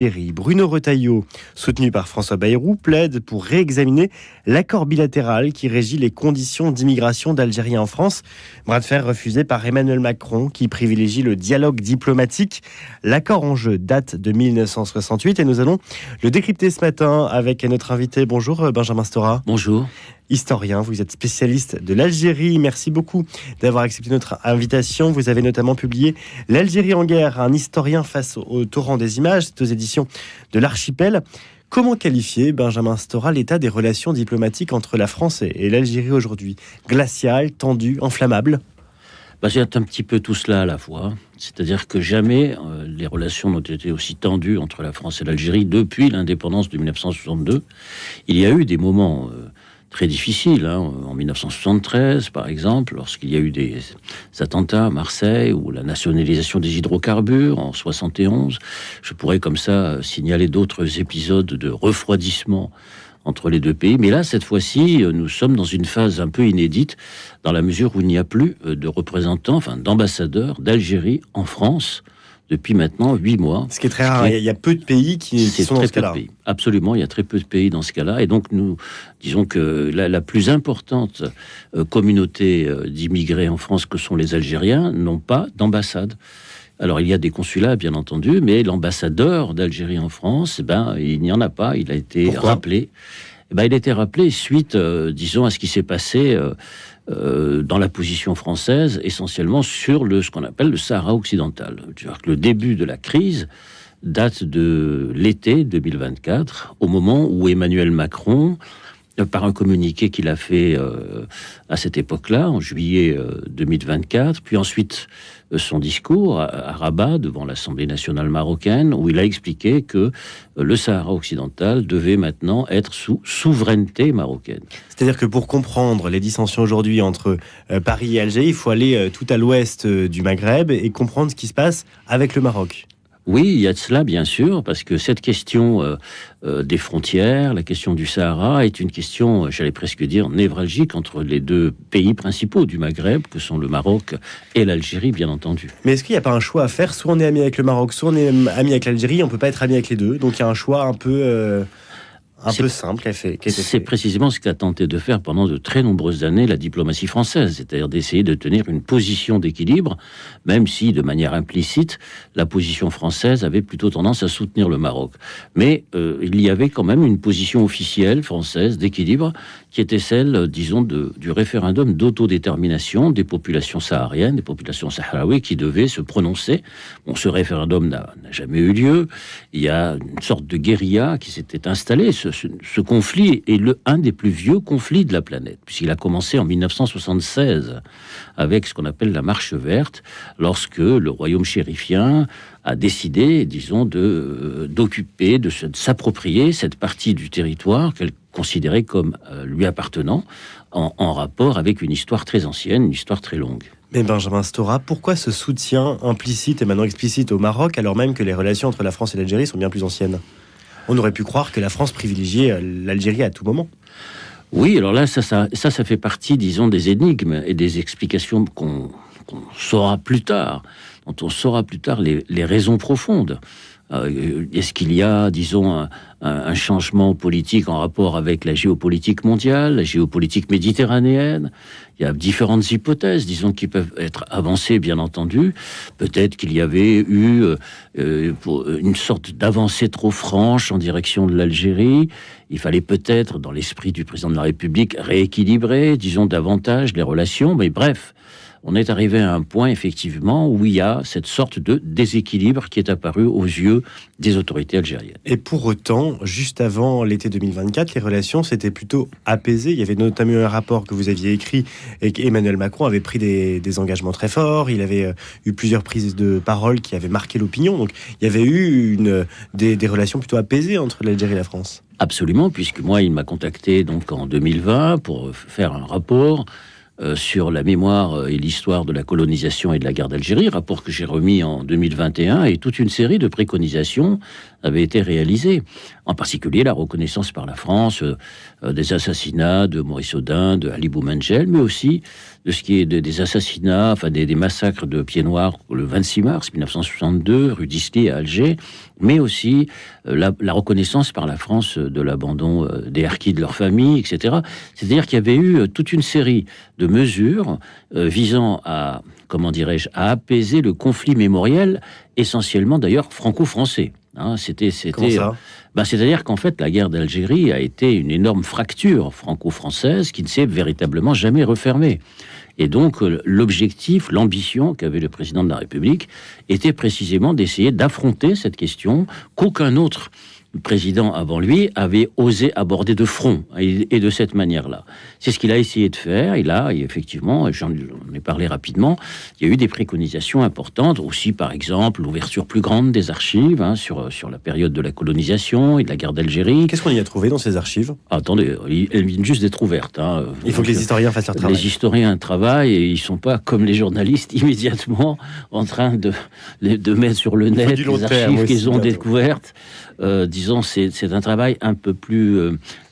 Bruno Retailleau, soutenu par François Bayrou, plaide pour réexaminer l'accord bilatéral qui régit les conditions d'immigration d'Algériens en France. Bras de fer refusé par Emmanuel Macron qui privilégie le dialogue diplomatique. L'accord en jeu date de 1968 et nous allons le décrypter ce matin avec notre invité. Bonjour Benjamin Stora. Bonjour. Historien, vous êtes spécialiste de l'Algérie. Merci beaucoup d'avoir accepté notre invitation. Vous avez notamment publié L'Algérie en guerre, un historien face au torrent des images. C'est aux éditions de l'Archipel. Comment qualifier, Benjamin Stora, l'état des relations diplomatiques entre la France et l'Algérie aujourd'hui? Glacial, tendu, inflammable? C'est un petit peu tout cela à la fois. C'est-à-dire que jamais les relations n'ont été aussi tendues entre la France et l'Algérie depuis l'indépendance de 1962. Il y a eu des moments très difficile, en 1973 par exemple, lorsqu'il y a eu des attentats à Marseille ou la nationalisation des hydrocarbures en 71. Je pourrais comme ça signaler d'autres épisodes de refroidissement entre les deux pays. Mais là, cette fois-ci, nous sommes dans une phase un peu inédite, dans la mesure où il n'y a plus de représentants, d'ambassadeurs d'Algérie en France depuis maintenant 8 mois. Ce qui est très rare, il y a peu de pays qui sont dans ce cas-là. Absolument, il y a très peu de pays dans ce cas-là. Et donc, nous disons que la plus importante communauté d'immigrés en France, que sont les Algériens, n'ont pas d'ambassade. Alors, il y a des consulats, bien entendu, mais l'ambassadeur d'Algérie en France, il n'y en a pas. Il a été rappelé. Il a été rappelé suite, disons, à ce qui s'est passé dans la position française, essentiellement sur ce qu'on appelle le Sahara occidental. C'est-à-dire que le début de la crise date de l'été 2024, au moment où Emmanuel Macron, par un communiqué qu'il a fait à cette époque-là, en juillet 2024, puis ensuite son discours à Rabat devant l'Assemblée nationale marocaine, où il a expliqué que le Sahara occidental devait maintenant être sous souveraineté marocaine. C'est-à-dire que pour comprendre les dissensions aujourd'hui entre Paris et Alger, il faut aller tout à l'ouest du Maghreb et comprendre ce qui se passe avec le Maroc. Oui, il y a de cela, bien sûr, parce que cette question des frontières, la question du Sahara, est une question, j'allais presque dire, névralgique entre les deux pays principaux du Maghreb, que sont le Maroc et l'Algérie, bien entendu. Mais est-ce qu'il n'y a pas un choix à faire? Soit on est ami avec le Maroc, soit on est ami avec l'Algérie, on ne peut pas être ami avec les deux. Donc il y a un choix un peu simple qui a été fait. C'est précisément ce qu'a tenté de faire pendant de très nombreuses années la diplomatie française, c'est-à-dire d'essayer de tenir une position d'équilibre, même si, de manière implicite, la position française avait plutôt tendance à soutenir le Maroc. Mais il y avait quand même une position officielle française d'équilibre, qui était celle, disons, du référendum d'autodétermination des populations sahariennes, des populations sahraouies, qui devaient se prononcer. Bon, ce référendum n'a jamais eu lieu. Il y a une sorte de guérilla qui s'était installée. Ce conflit est un des plus vieux conflits de la planète, puisqu'il a commencé en 1976 avec ce qu'on appelle la Marche verte, lorsque le royaume chérifien a décidé, disons, d'occuper, de s'approprier cette partie du territoire qu'elle considérait comme lui appartenant, en rapport avec une histoire très ancienne, une histoire très longue. Mais Benjamin Stora, pourquoi ce soutien implicite et maintenant explicite au Maroc, alors même que les relations entre la France et l'Algérie sont bien plus anciennes? On aurait pu croire que la France privilégiait l'Algérie à tout moment. Oui, alors là, ça fait partie, disons, des énigmes et des explications qu'on saura plus tard, dont on saura plus tard les raisons profondes. Est-ce qu'il y a, disons, un changement politique en rapport avec la géopolitique mondiale, la géopolitique méditerranéenne? Il y a différentes hypothèses, disons, qui peuvent être avancées, bien entendu. Peut-être qu'il y avait eu une sorte d'avancée trop franche en direction de l'Algérie. Il fallait peut-être, dans l'esprit du président de la République, rééquilibrer, disons, davantage les relations. Mais bref, on est arrivé à un point, effectivement, où il y a cette sorte de déséquilibre qui est apparu aux yeux des autorités algériennes. Et pour autant, juste avant l'été 2024, les relations s'étaient plutôt apaisées. Il y avait notamment un rapport que vous aviez écrit et qu'Emmanuel Macron avait pris des engagements très forts. Il avait eu plusieurs prises de parole qui avaient marqué l'opinion. Donc, il y avait eu des relations plutôt apaisées entre l'Algérie et la France. Absolument, puisque moi, il m'a contacté donc en 2020 pour faire un rapport sur la mémoire et l'histoire de la colonisation et de la guerre d'Algérie, rapport que j'ai remis en 2021, et toute une série de préconisations avaient été réalisés. En particulier la reconnaissance par la France des assassinats de Maurice Audin, de Ali Boumengel, mais aussi de ce qui est des assassinats, enfin des massacres de Pieds Noirs le 26 mars 1962, rue d'Isly à Alger, mais aussi la reconnaissance par la France de l'abandon des harkis de leur famille, etc. C'est-à-dire qu'il y avait eu toute une série de mesures visant à, à apaiser le conflit mémoriel, essentiellement d'ailleurs franco-français. Comment ça ? C'est-à-dire qu'en fait, la guerre d'Algérie a été une énorme fracture franco-française qui ne s'est véritablement jamais refermée. Et donc, l'objectif, l'ambition qu'avait le président de la République était précisément d'essayer d'affronter cette question qu'aucun autre président avant lui avait osé aborder de front et de cette manière-là. C'est ce qu'il a essayé de faire. Et effectivement, j'en ai parlé rapidement, il y a eu des préconisations importantes, aussi par exemple l'ouverture plus grande des archives sur la période de la colonisation et de la guerre d'Algérie. Qu'est-ce qu'on y a trouvé dans ces archives ? Attendez, elles viennent juste d'être ouvertes. Il faut que les historiens fassent leur travail. Les historiens travaillent et ils ne sont pas comme les journalistes immédiatement en train de mettre sur le net les archives qu'ils ont découvertes. Disons, c'est un travail un peu plus,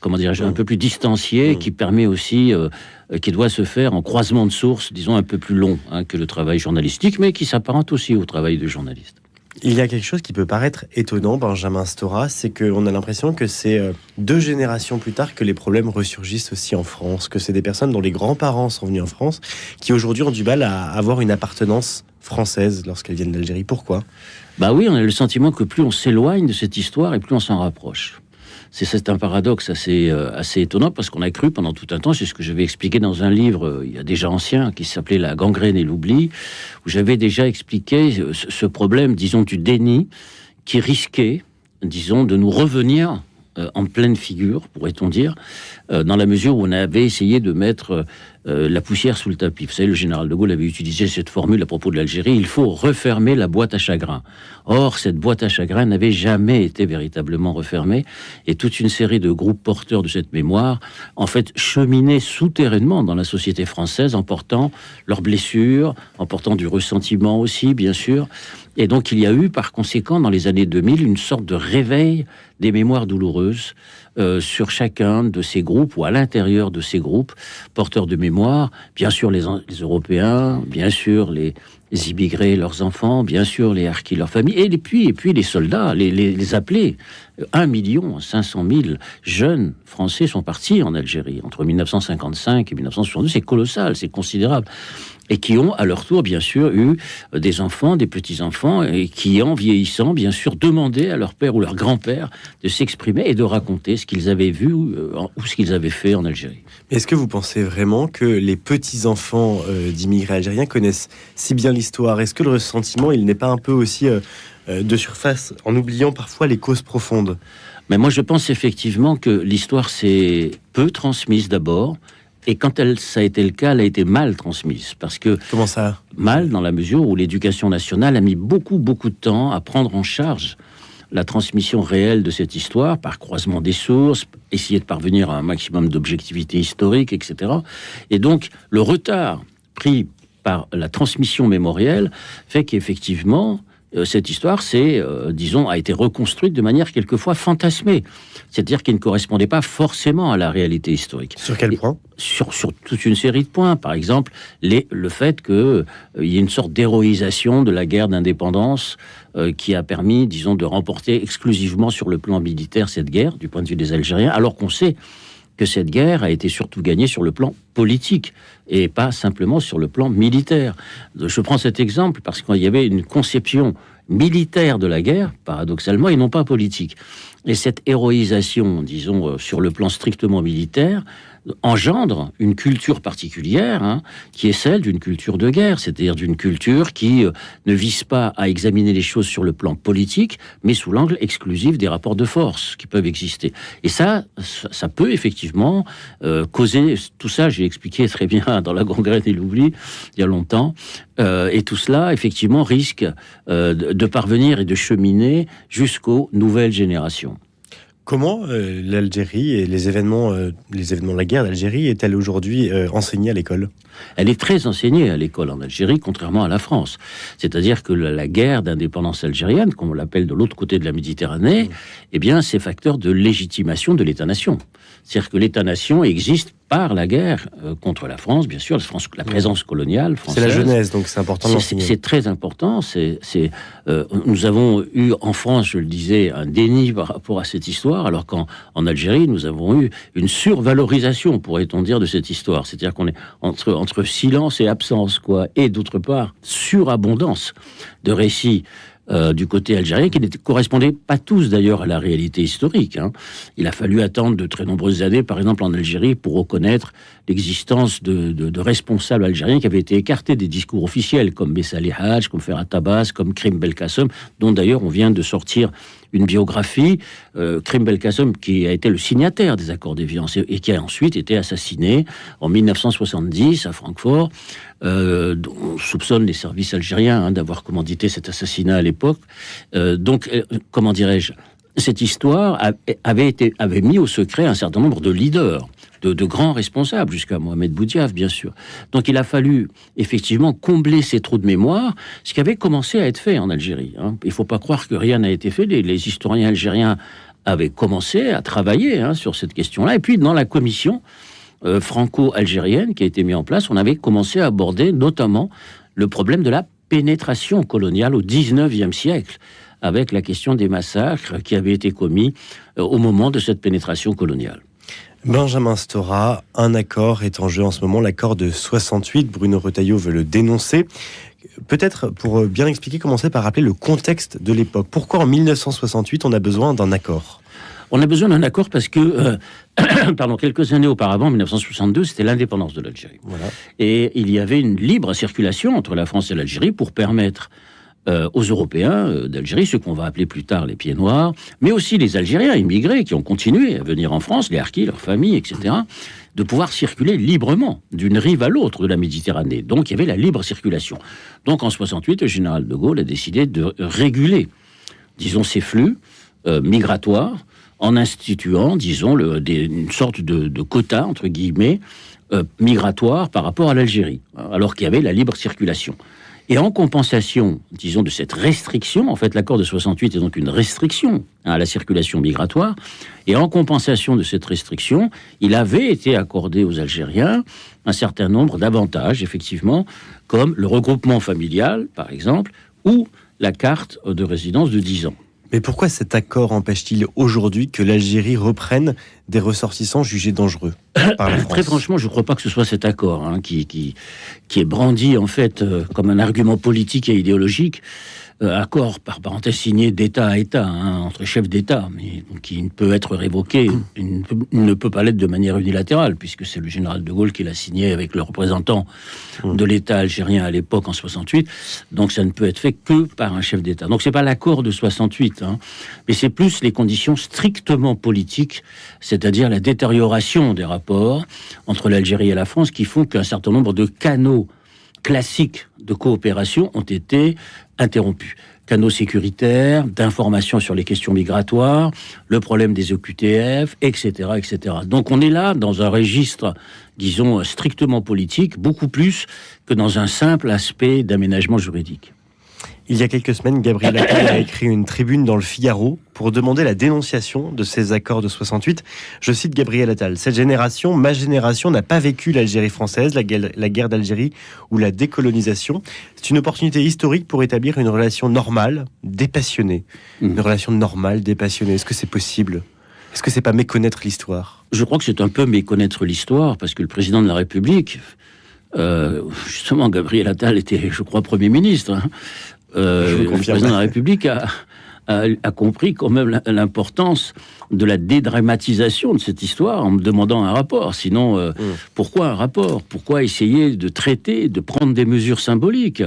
un peu plus distancié, qui permet aussi, qui doit se faire en croisement de sources, disons, un peu plus long que le travail journalistique, mais qui s'apparente aussi au travail de journaliste. Il y a quelque chose qui peut paraître étonnant, Benjamin Stora, c'est qu'on a l'impression que c'est 2 générations plus tard que les problèmes ressurgissent aussi en France, que c'est des personnes dont les grands-parents sont venus en France, qui aujourd'hui ont du mal à avoir une appartenance française lorsqu'elles viennent d'Algérie. Pourquoi ? Oui, on a le sentiment que plus on s'éloigne de cette histoire et plus on s'en rapproche. C'est un paradoxe assez étonnant parce qu'on a cru pendant tout un temps, c'est ce que je vais expliquer dans un livre, il y a déjà ancien, qui s'appelait La gangrène et l'oubli, où j'avais déjà expliqué ce problème, disons, du déni qui risquait, disons, de nous revenir en pleine figure, pourrait-on dire, dans la mesure où on avait essayé de mettre la poussière sous le tapis. Vous savez, le général de Gaulle avait utilisé cette formule à propos de l'Algérie, il faut refermer la boîte à chagrin. Or, cette boîte à chagrin n'avait jamais été véritablement refermée, et toute une série de groupes porteurs de cette mémoire, en fait, cheminaient souterrainement dans la société française en portant leurs blessures, en portant du ressentiment aussi, bien sûr. Et donc, il y a eu, par conséquent, dans les années 2000, une sorte de réveil des mémoires douloureuses sur chacun de ces groupes ou à l'intérieur de ces groupes porteurs de mémoire, bien sûr les Européens, bien sûr les immigrés et leurs enfants, bien sûr les harkis, leurs familles, et puis les soldats, les appelés. 1 500 000 jeunes Français sont partis en Algérie entre 1955 et 1962. C'est colossal, c'est considérable. Et qui ont, à leur tour, bien sûr, eu des enfants, des petits-enfants, et qui, en vieillissant, bien sûr, demandaient à leur père ou leur grand-père de s'exprimer et de raconter ce qu'ils avaient vu ou ce qu'ils avaient fait en Algérie. Est-ce que vous pensez vraiment que les petits-enfants d'immigrés algériens connaissent si bien l'histoire ? Est-ce que le ressentiment, il n'est pas un peu aussi de surface, en oubliant parfois les causes profondes ? Mais moi, je pense effectivement que l'histoire s'est peu transmise d'abord, et quand ça a été le cas, elle a été mal transmise. Parce que... Comment ça ? Mal, dans la mesure où l'éducation nationale a mis beaucoup de temps à prendre en charge la transmission réelle de cette histoire, par croisement des sources, essayer de parvenir à un maximum d'objectivité historique, etc. Et donc, le retard pris par la transmission mémorielle fait qu'effectivement, cette histoire, a été reconstruite de manière quelquefois fantasmée. C'est-à-dire qu'elle ne correspondait pas forcément à la réalité historique. Sur quel point ? Sur toute une série de points. Par exemple, le fait qu'il y ait une sorte d'héroïsation de la guerre d'indépendance qui a permis, de remporter exclusivement sur le plan militaire cette guerre, du point de vue des Algériens, alors qu'on sait que cette guerre a été surtout gagnée sur le plan politique et pas simplement sur le plan militaire. Je prends cet exemple parce qu'il y avait une conception militaire de la guerre, paradoxalement, et non pas politique. Et cette héroïsation, sur le plan strictement militaire, engendre une culture particulière, qui est celle d'une culture de guerre, c'est-à-dire d'une culture qui ne vise pas à examiner les choses sur le plan politique, mais sous l'angle exclusif des rapports de force qui peuvent exister. Et ça peut effectivement causer tout ça. J'ai expliqué très bien dans La gangrène et l'oubli il y a longtemps. Et tout cela, effectivement, risque de parvenir et de cheminer jusqu'aux nouvelles générations. Comment l'Algérie et les événements de la guerre d'Algérie est-elle aujourd'hui enseignée à l'école ? Elle est très enseignée à l'école en Algérie, contrairement à la France. C'est-à-dire que la guerre d'indépendance algérienne, comme on l'appelle de l'autre côté de la Méditerranée, eh bien, c'est facteur de légitimation de l'État-nation. C'est-à-dire que l'État-nation existe par la guerre contre la France, bien sûr, la présence coloniale française. C'est la jeunesse, donc c'est important de l'enseigner. C'est très important. Nous avons eu en France, je le disais, un déni par rapport à cette histoire, alors qu'en Algérie, nous avons eu une survalorisation, pourrait-on dire, de cette histoire. C'est-à-dire qu'on est entre silence et absence, quoi. Et d'autre part, surabondance de récits du côté algérien, qui ne correspondaient pas tous d'ailleurs à la réalité historique. Il a fallu attendre de très nombreuses années, par exemple en Algérie, pour reconnaître l'existence de responsables algériens qui avaient été écartés des discours officiels, comme Bessali Hadj, comme Ferhat Abbas, comme Krim Belkacem, dont d'ailleurs on vient de sortir une biographie, Krim Belkacem, qui a été le signataire des accords d'Évian et qui a ensuite été assassiné en 1970 à Francfort. On soupçonne les services algériens d'avoir commandité cet assassinat à l'époque. Comment dirais-je, cette histoire avait mis au secret un certain nombre de leaders, de grands responsables, jusqu'à Mohamed Boudiaf, bien sûr. Donc il a fallu effectivement combler ces trous de mémoire, ce qui avait commencé à être fait en Algérie. Il ne faut pas croire que rien n'a été fait. Les historiens algériens avaient commencé à travailler sur cette question-là. Et puis dans la commission franco-algérienne qui a été mise en place, on avait commencé à aborder notamment le problème de la pénétration coloniale au XIXe siècle, avec la question des massacres qui avaient été commis au moment de cette pénétration coloniale. Benjamin Stora, un accord est en jeu en ce moment, l'accord de 68. Bruno Retailleau veut le dénoncer. Peut-être, pour bien expliquer, commencer par rappeler le contexte de l'époque. Pourquoi en 1968 on a besoin d'un accord ? On a besoin d'un accord parce que, quelques années auparavant, en 1962, c'était l'indépendance de l'Algérie. Voilà. Et il y avait une libre circulation entre la France et l'Algérie pour permettre aux Européens d'Algérie, ceux qu'on va appeler plus tard les pieds noirs, mais aussi les Algériens immigrés qui ont continué à venir en France, les harkis, leurs familles, etc., de pouvoir circuler librement d'une rive à l'autre de la Méditerranée. Donc il y avait la libre circulation. Donc en 68, le général de Gaulle a décidé de réguler, disons, ces flux migratoires en instituant, disons, une sorte de quota, entre guillemets, migratoire par rapport à l'Algérie, alors qu'il y avait la libre circulation. Et en compensation, disons, de cette restriction, en fait, l'accord de 68 est donc une restriction à la circulation migratoire, et en compensation de cette restriction, il avait été accordé aux Algériens un certain nombre d'avantages, effectivement, comme le regroupement familial, par exemple, ou la carte de résidence de 10 ans. Mais pourquoi cet accord empêche-t-il aujourd'hui que l'Algérie reprenne des ressortissants jugés dangereux par la France ? Très franchement, je ne crois pas que ce soit cet accord qui est brandi en fait comme un argument politique et idéologique. Accord, par parenthèse, signé d'État à État, entre chefs d'État, mais qui ne peut être révoqué, il ne peut pas l'être de manière unilatérale, puisque c'est le général de Gaulle qui l'a signé avec le représentant de l'État algérien à l'époque, en 68, donc ça ne peut être fait que par un chef d'État. Donc c'est pas l'accord de 68, mais c'est plus les conditions strictement politiques, c'est-à-dire la détérioration des rapports entre l'Algérie et la France, qui font qu'un certain nombre de canaux classiques de coopération ont été interrompus. Canaux sécuritaires, d'information sur les questions migratoires, le problème des OQTF, etc., etc. Donc on est là dans un registre, disons, strictement politique, beaucoup plus que dans un simple aspect d'aménagement juridique. Il y a quelques semaines, Gabriel Attal a écrit une tribune dans le Figaro pour demander la dénonciation de ces accords de 68. Je cite Gabriel Attal. « Cette génération, ma génération, n'a pas vécu l'Algérie française, la guerre d'Algérie ou la décolonisation. C'est une opportunité historique pour établir une relation normale, dépassionnée. » Une relation normale, dépassionnée. Est-ce que c'est possible ? Est-ce que c'est pas méconnaître l'histoire ? Je crois que c'est un peu méconnaître l'histoire, parce que le président de la République, justement, Gabriel Attal était, je crois, Premier ministre, le président de la République a compris quand même l'importance de la dédramatisation de cette histoire en me demandant un rapport. Sinon, pourquoi un rapport ? Pourquoi essayer de traiter, de prendre des mesures symboliques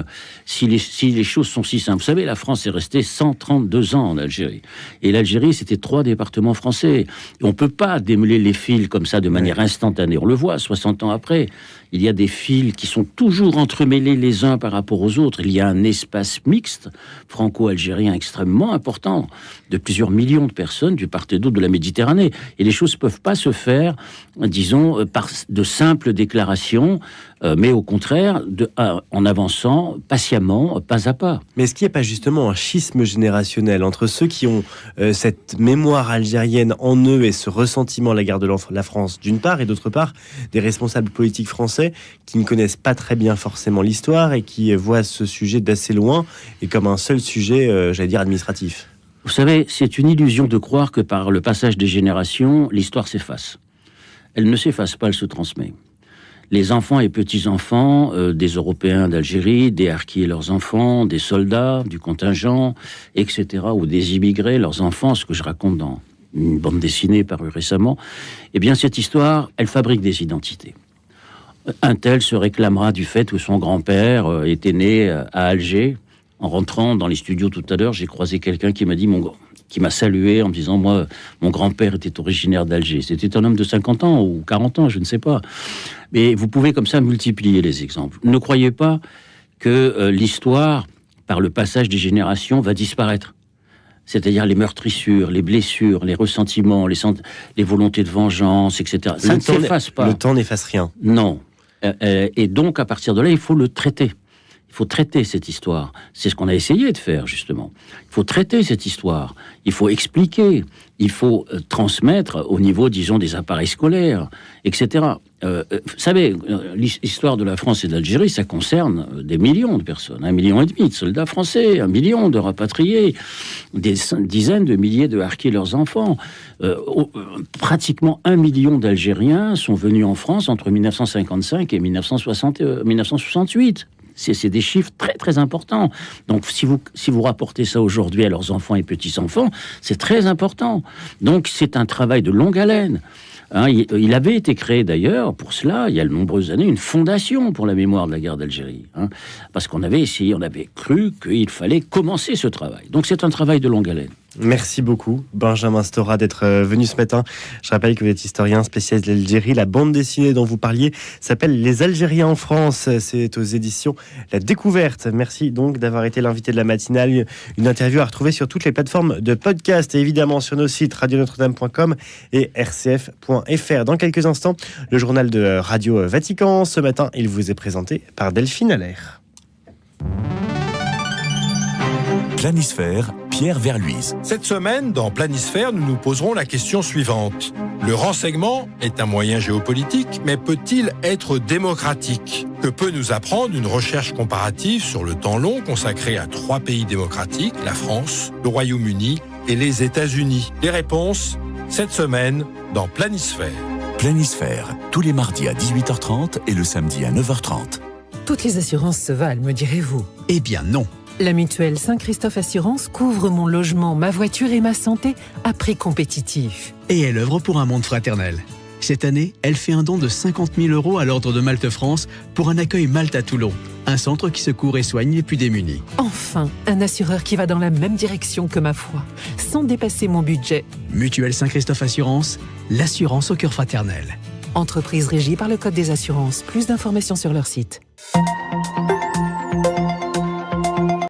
si les choses sont si simples ? Vous savez, la France est restée 132 ans en Algérie. Et l'Algérie, c'était 3 départements français. Et on ne peut pas démêler les fils comme ça de manière instantanée. On le voit, 60 ans après. Il y a des fils qui sont toujours entremêlés les uns par rapport aux autres. Il y a un espace mixte franco-algérien extrêmement important important, de plusieurs millions de personnes du part et d'autre de la Méditerranée. Et les choses ne peuvent pas se faire, disons, par de simples déclarations, mais au contraire, en avançant patiemment, pas à pas. Mais est-ce qu'il n'y a pas justement un schisme générationnel entre ceux qui ont cette mémoire algérienne en eux et ce ressentiment à la guerre de la France d'une part, et d'autre part, des responsables politiques français qui ne connaissent pas très bien forcément l'histoire et qui voient ce sujet d'assez loin et comme un seul sujet, administratif? Vous savez, c'est une illusion de croire que par le passage des générations, l'histoire s'efface. Elle ne s'efface pas, elle se transmet. Les enfants et petits-enfants des Européens d'Algérie, des harkis et leurs enfants, des soldats, du contingent, etc., ou des immigrés, leurs enfants, ce que je raconte dans une bande dessinée parue récemment, eh bien cette histoire, elle fabrique des identités. Un tel se réclamera du fait que son grand-père était né à Alger. En rentrant dans les studios tout à l'heure, j'ai croisé quelqu'un qui m'a dit qui m'a salué en me disant, moi, mon grand-père était originaire d'Alger. C'était un homme de 50 ans ou 40 ans, je ne sais pas. Mais vous pouvez comme ça multiplier les exemples. Ne croyez pas que l'histoire, par le passage des générations, va disparaître. C'est-à-dire les meurtrissures, les blessures, les ressentiments, les volontés de vengeance, etc. Ça ne s'efface pas. Le temps n'efface rien. Non. Et donc, à partir de là, il faut le traiter. Il faut traiter cette histoire. C'est ce qu'on a essayé de faire, justement. Il faut traiter cette histoire. Il faut expliquer. Il faut transmettre au niveau, disons, des appareils scolaires, etc. Vous savez, l'histoire de la France et de l'Algérie, ça concerne des millions de personnes. 1,5 million de soldats français, 1 million de rapatriés, des dizaines de milliers de harkis et leurs enfants. Pratiquement 1 million d'Algériens sont venus en France entre 1955 et 1968. C'est des chiffres très, très importants. Donc, si vous rapportez ça aujourd'hui à leurs enfants et petits-enfants, c'est très important. Donc, c'est un travail de longue haleine. Il avait été créé d'ailleurs, pour cela, il y a de nombreuses années, une fondation pour la mémoire de la guerre d'Algérie. Parce qu'on avait essayé, on avait cru qu'il fallait commencer ce travail. Donc, c'est un travail de longue haleine. Merci beaucoup, Benjamin Stora, d'être venu ce matin. Je rappelle que vous êtes historien spécialiste de l'Algérie. La bande dessinée dont vous parliez s'appelle Les Algériens en France. C'est aux éditions La Découverte. Merci donc d'avoir été l'invité de la matinale. Une interview à retrouver sur toutes les plateformes de podcast et évidemment sur nos sites radionotre-dame.com et rcf.fr. Dans quelques instants, le journal de Radio Vatican. Ce matin, il vous est présenté par Delphine Allaire. Planisphère, Pierre Verluise. Cette semaine, dans Planisphère, nous nous poserons la question suivante. Le renseignement est un moyen géopolitique, mais peut-il être démocratique ? Que peut nous apprendre une recherche comparative sur le temps long consacrée à 3 pays démocratiques, la France, le Royaume-Uni et les États-Unis ? Les réponses, cette semaine, dans Planisphère. Planisphère, tous les mardis à 18h30 et le samedi à 9h30. Toutes les assurances se valent, me direz-vous ? Eh bien non. La mutuelle Saint-Christophe Assurance couvre mon logement, ma voiture et ma santé à prix compétitif. Et elle œuvre pour un monde fraternel. Cette année, elle fait un don de 50 000 € à l'Ordre de Malte France pour un accueil Malte à Toulon, un centre qui secourt et soigne les plus démunis. Enfin, un assureur qui va dans la même direction que ma foi, sans dépasser mon budget. Mutuelle Saint-Christophe Assurance, l'assurance au cœur fraternel. Entreprise régie par le Code des assurances. Plus d'informations sur leur site.